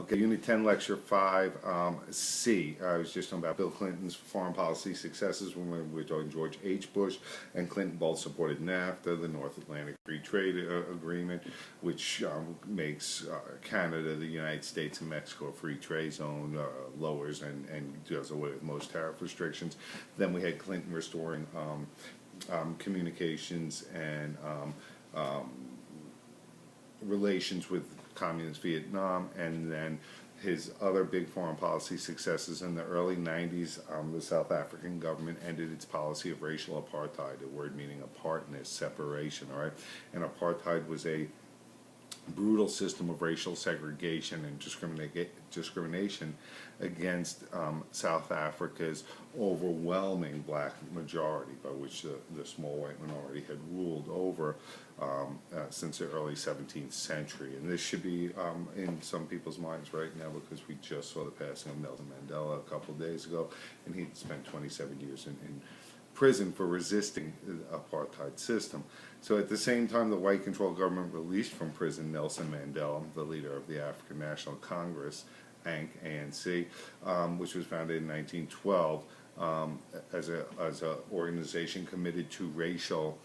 Okay, Unit 10, Lecture 5, C. I was just talking about Bill Clinton's foreign policy successes when we were talking George H. Bush and Clinton both supported NAFTA, the North Atlantic Free Trade Agreement, which makes Canada, the United States, and Mexico a free trade zone, lowers and does away with most tariff restrictions. Then we had Clinton restoring communications and relations with communist Vietnam, and then his other big foreign policy successes in the early 90s. The South African government ended its policy of racial apartheid, a word meaning apartness, separation, all right? And apartheid was a brutal system of racial segregation and discrimination against South Africa's overwhelming black majority, by which the small white minority had ruled over since the early 17th century. And this should be in some people's minds right now, because we just saw the passing of Nelson Mandela a couple of days ago, and he spent 27 years in prison for resisting the apartheid system. So at the same time, the white-controlled government released from prison Nelson Mandela, the leader of the African National Congress, ANC, which was founded in 1912 as an organization committed to racial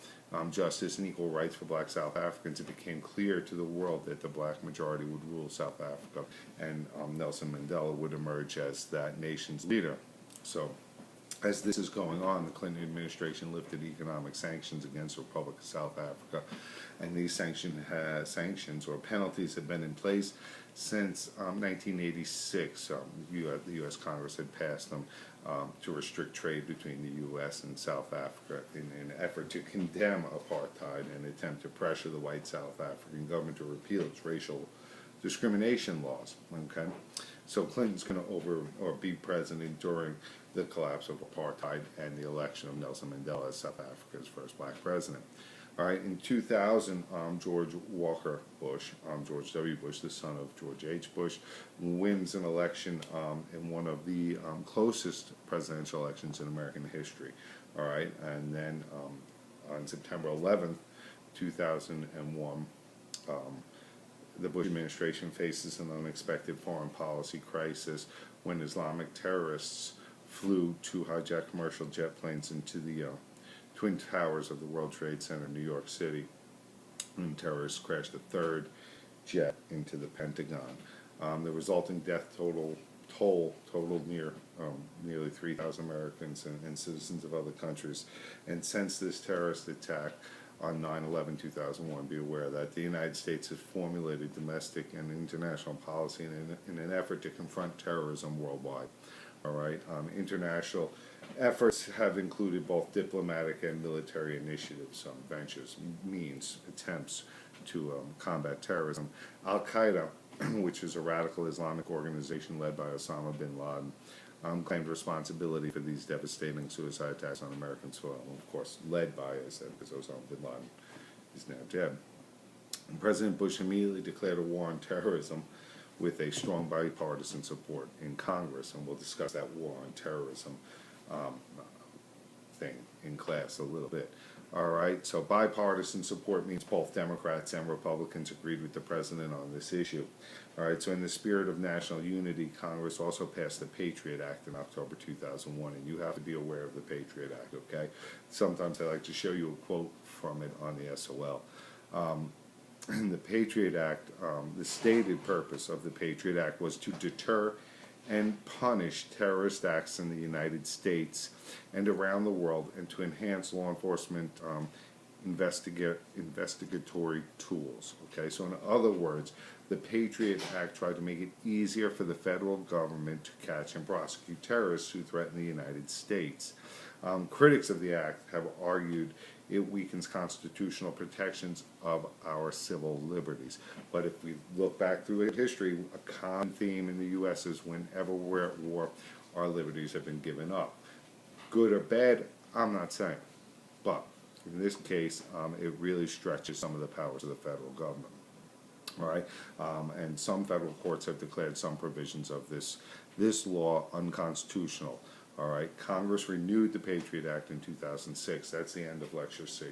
justice and equal rights for black South Africans. It became clear to the world that the black majority would rule South Africa, and Nelson Mandela would emerge as that nation's leader. So, as this is going on, the Clinton administration lifted economic sanctions against the Republic of South Africa, and these sanctions or penalties have been in place since 1986. The U.S. Congress had passed them to restrict trade between the U.S. and South Africa in an effort to condemn apartheid and attempt to pressure the white South African government to repeal its racial discrimination laws. Okay, so Clinton's going to be president during the collapse of apartheid and the election of Nelson Mandela as South Africa's first black president. All right, in 2000, George Walker Bush, George W. Bush, the son of George H. Bush, wins an election in one of the closest presidential elections in American history. All right, and then on September 11th, 2001, the Bush administration faces an unexpected foreign policy crisis when Islamic terrorists flew to hijack commercial jet planes into the Twin Towers of the World Trade Center in New York City. And terrorists crashed a third jet into the Pentagon. The resulting death total totaled nearly 3,000 Americans and citizens of other countries. And since this terrorist attack on 9/11/2001, be aware that the United States has formulated domestic and international policy in an effort to confront terrorism worldwide. All right, international efforts have included both diplomatic and military initiatives, ventures, means, attempts to combat terrorism. Al-Qaeda, which is a radical Islamic organization led by Osama bin Laden, claimed responsibility for these devastating suicide attacks on American soil, and of course led by, as I said, because Osama bin Laden is now dead. And President Bush immediately declared a war on terrorism with a strong bipartisan support in Congress, and we'll discuss that war on terrorism thing in class a little bit. All right, so bipartisan support means both Democrats and Republicans agreed with the president on this issue. All right, so in the spirit of national unity, Congress also passed the Patriot Act in October 2001, and you have to be aware of the Patriot Act, okay? Sometimes I like to show you a quote from it on the SOL. In the Patriot Act, the stated purpose of the Patriot Act was to deter and punish terrorist acts in the United States and around the world, and to enhance law enforcement investigatory tools. Okay, so in other words, the Patriot Act tried to make it easier for the federal government to catch and prosecute terrorists who threaten the United States. Critics of the act have argued it weakens constitutional protections of our civil liberties. But if we look back through history, a common theme in the U.S. is whenever we're at war, our liberties have been given up. Good or bad, I'm not saying. But in this case, it really stretches some of the powers of the federal government. All right, and some federal courts have declared some provisions of this law unconstitutional. All right, Congress renewed the Patriot Act in 2006. That's the end of Lecture C.